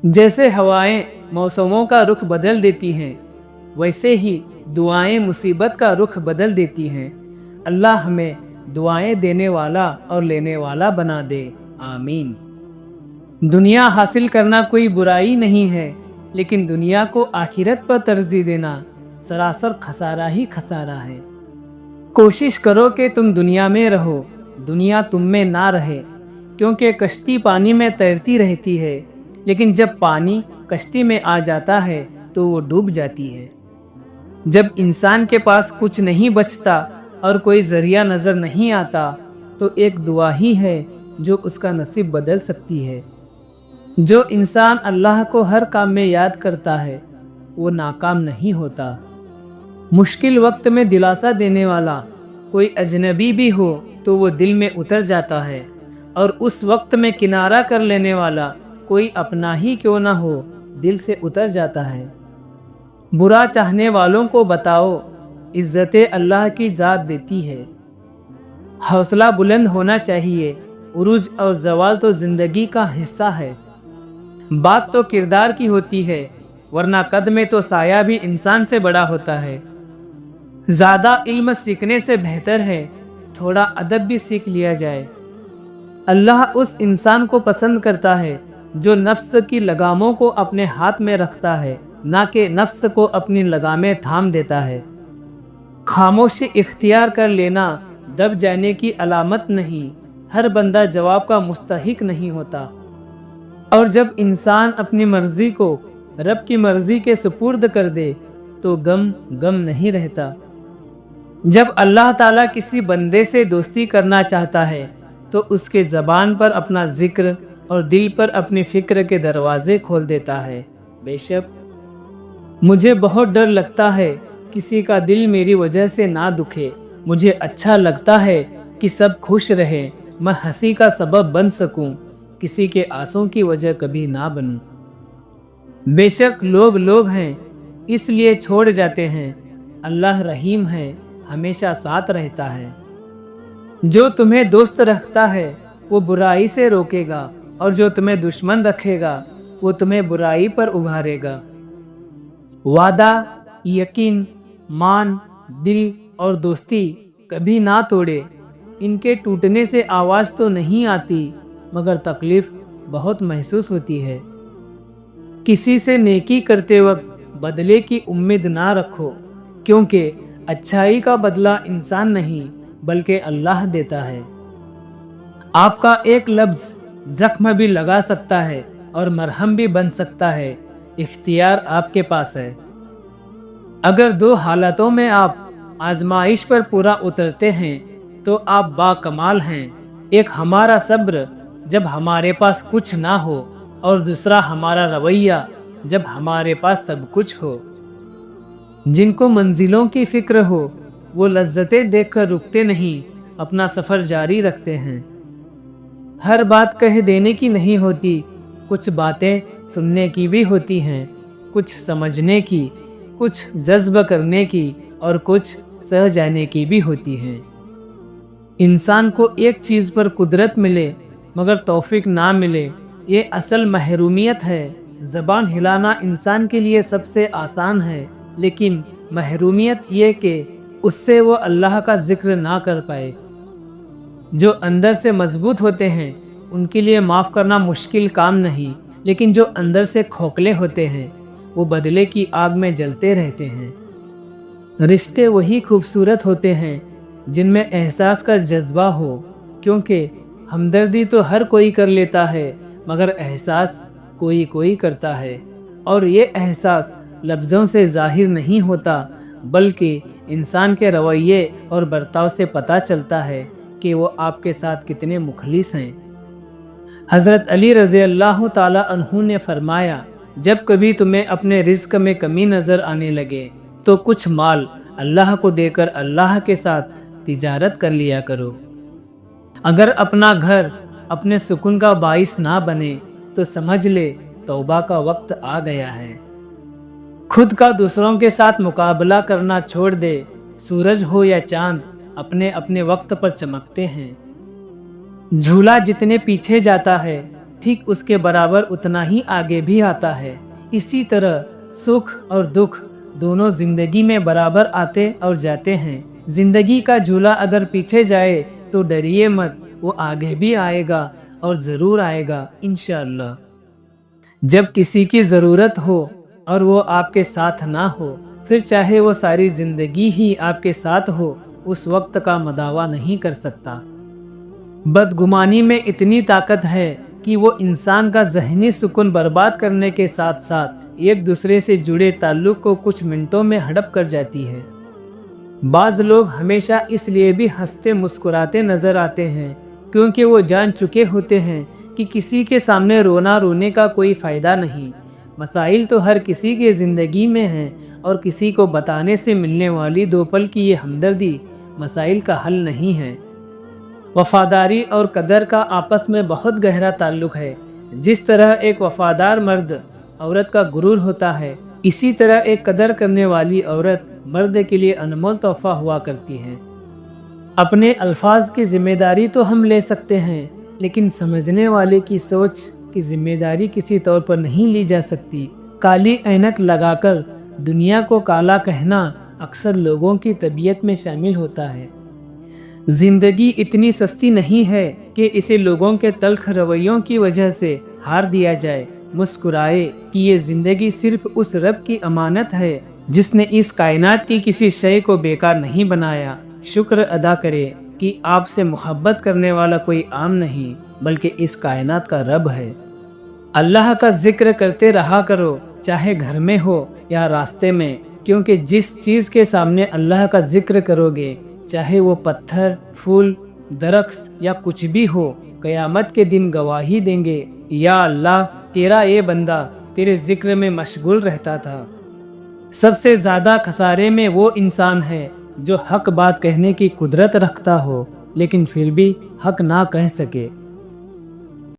जैसे हवाएं मौसमों का रुख बदल देती हैं, वैसे ही दुआएं मुसीबत का रुख बदल देती हैं। अल्लाह हमें दुआएं देने वाला और लेने वाला बना दे, आमीन। दुनिया हासिल करना कोई बुराई नहीं है, लेकिन दुनिया को आखिरत पर तरजीह देना सरासर खसारा ही खसारा है। कोशिश करो कि तुम दुनिया में रहो, दुनिया तुम में ना रहे, क्योंकि कश्ती पानी में तैरती रहती है, लेकिन जब पानी कश्ती में आ जाता है तो वो डूब जाती है। जब इंसान के पास कुछ नहीं बचता और कोई जरिया नज़र नहीं आता, तो एक दुआ ही है जो उसका नसीब बदल सकती है। जो इंसान अल्लाह को हर काम में याद करता है, वो नाकाम नहीं होता। मुश्किल वक्त में दिलासा देने वाला कोई अजनबी भी हो तो वो दिल में उतर जाता है, और उस वक्त में किनारा कर लेने वाला कोई अपना ही क्यों ना हो, दिल से उतर जाता है। बुरा चाहने वालों को बताओ, इज्जतें अल्लाह की ज़ात देती है। हौसला बुलंद होना चाहिए, उरूज और जवाल तो ज़िंदगी का हिस्सा है। बात तो किरदार की होती है, वरना कद में तो साया भी इंसान से बड़ा होता है। ज़्यादा इल्म सीखने से बेहतर है थोड़ा अदब भी सीख लिया जाए। अल्लाह उस इंसान को पसंद करता है जो नफ्स की लगामों को अपने हाथ में रखता है, ना कि नफ्स को अपनी लगामें थाम देता है। खामोशी इख्तियार कर लेना दब जाने की अलामत नहीं, हर बंदा जवाब का मुस्तहिक नहीं होता। और जब इंसान अपनी मर्जी को रब की मर्जी के सुपुर्द कर दे तो गम नहीं रहता। जब अल्लाह ताला किसी बंदे से दोस्ती करना चाहता है तो उसके ज़बान पर अपना जिक्र और दिल पर अपनी फ़िक्र के दरवाज़े खोल देता है। बेशक मुझे बहुत डर लगता है किसी का दिल मेरी वजह से ना दुखे। मुझे अच्छा लगता है कि सब खुश रहें, मैं हंसी का सबब बन सकूं, किसी के आंसू की वजह कभी ना बनूं। बेशक लोग हैं इसलिए छोड़ जाते हैं, अल्लाह रहीम है, हमेशा साथ रहता है। जो तुम्हें दोस्त रखता है वो बुराई से रोकेगा, और जो तुम्हें दुश्मन रखेगा वो तुम्हें बुराई पर उभारेगा। वादा, यकीन, मान, दिल और दोस्ती कभी ना तोड़े। इनके टूटने से आवाज़ तो नहीं आती, मगर तकलीफ बहुत महसूस होती है। किसी से नेकी करते वक्त बदले की उम्मीद ना रखो, क्योंकि अच्छाई का बदला इंसान नहीं बल्कि अल्लाह देता है। आपका एक लफ्ज़ जख्म भी लगा सकता है और मरहम भी बन सकता है, इख्तियार आपके पास है। अगर दो हालतों में आप आजमाइश पर पूरा उतरते हैं तो आप बाकमाल हैं। एक हमारा सब्र जब हमारे पास कुछ ना हो, और दूसरा हमारा रवैया जब हमारे पास सब कुछ हो। जिनको मंजिलों की फिक्र हो वो लज्जतें देखकर रुकते नहीं, अपना सफ़र जारी रखते हैं। हर बात कह देने की नहीं होती, कुछ बातें सुनने की भी होती हैं, कुछ समझने की, कुछ जज्ब करने की और कुछ सह जाने की भी होती हैं। इंसान को एक चीज़ पर कुदरत मिले मगर तौफीक ना मिले, ये असल महरूमियत है। ज़बान हिलाना इंसान के लिए सबसे आसान है, लेकिन महरूमियत ये कि उससे वो अल्लाह का जिक्र ना कर पाए। जो अंदर से मजबूत होते हैं उनके लिए माफ़ करना मुश्किल काम नहीं, लेकिन जो अंदर से खोखले होते हैं वो बदले की आग में जलते रहते हैं। रिश्ते वही खूबसूरत होते हैं जिनमें एहसास का जज्बा हो, क्योंकि हमदर्दी तो हर कोई कर लेता है, मगर एहसास कोई करता है। और ये एहसास लफ्ज़ों से ज़ाहिर नहीं होता, बल्कि इंसान के रवैये और बर्ताव से पता चलता है कि वो आपके साथ कितने मुखलिस हैं। हज़रत अली रज़ी अल्लाह ताला अन्हु ने फरमाया, जब कभी तुम्हें अपने रिज़्क़ में कमी नज़र आने लगे तो कुछ माल अल्लाह को देकर अल्लाह के साथ तिजारत कर लिया करो। अगर अपना घर अपने सुकून का बाइस ना बने तो समझ ले तौबा का वक्त आ गया है। खुद का दूसरों के साथ मुकाबला करना छोड़ दे। सूरज हो या चांद अपने अपने वक्त पर चमकते हैं। झूला जितने पीछे जाता है ठीक उसके बराबर उतना ही आगे भी आता है। इसी तरह सुख और दुख दोनों जिंदगी में बराबर आते और जाते हैं। जिंदगी का झूला अगर पीछे जाए तो डरिए मत, वो आगे भी आएगा और ज़रूर आएगा इंशाअल्लाह। जब किसी की ज़रूरत हो और वो आपके साथ ना हो, फिर चाहे वो सारी ज़िंदगी ही आपके साथ हो, उस वक्त का मदावा नहीं कर सकता। बदगुमानी में इतनी ताकत है कि वो इंसान का ज़हनी सुकून बर्बाद करने के साथ साथ एक दूसरे से जुड़े ताल्लुक़ को कुछ मिनटों में हड़प कर जाती है। बाज़ लोग हमेशा इसलिए भी हंसते मुस्कुराते नज़र आते हैं क्योंकि वो जान चुके होते हैं कि किसी के सामने रोने का कोई फ़ायदा नहीं। मसाइल तो हर किसी के ज़िंदगी में हैं और किसी को बताने से मिलने वाली 2 पल की ये हमदर्दी मसाइल का हल नहीं है। वफ़ादारी और कदर का आपस में बहुत गहरा ताल्लुक़ है। जिस तरह एक वफ़ादार मर्द औरत का गुरूर होता है, इसी तरह एक कदर करने वाली औरत मर्द के लिए अनमोल तोहफ़ा हुआ करती है। अपने अल्फाज की ज़िम्मेदारी तो हम ले सकते हैं, लेकिन समझने वाले की सोच की ज़िम्मेदारी किसी तौर पर नहीं ली जा सकती। काली ऐनक लगाकर दुनिया को काला कहना अक्सर लोगों की तबीयत में शामिल होता है। ज़िंदगी इतनी सस्ती नहीं है कि इसे लोगों के तल्ख रवैयों की वजह से हार दिया जाए। मुस्कुराए कि ये ज़िंदगी सिर्फ उस रब की अमानत है जिसने इस कायनात की किसी शय को बेकार नहीं बनाया। शुक्र अदा करे कि आपसे मोहब्बत करने वाला कोई आम नहीं बल्कि इस कायनात का रब है। अल्लाह का जिक्र करते रहा करो, चाहे घर में हो या रास्ते में, क्योंकि जिस चीज़ के सामने अल्लाह का जिक्र करोगे, चाहे वो पत्थर, फूल, दरख्त या कुछ भी हो, क़यामत के दिन गवाही देंगे, या अल्लाह तेरा ये बंदा तेरे जिक्र में मशगूल रहता था। सबसे ज़्यादा खसारे में वो इंसान है जो हक बात कहने की कुदरत रखता हो लेकिन फिर भी हक ना कह सके।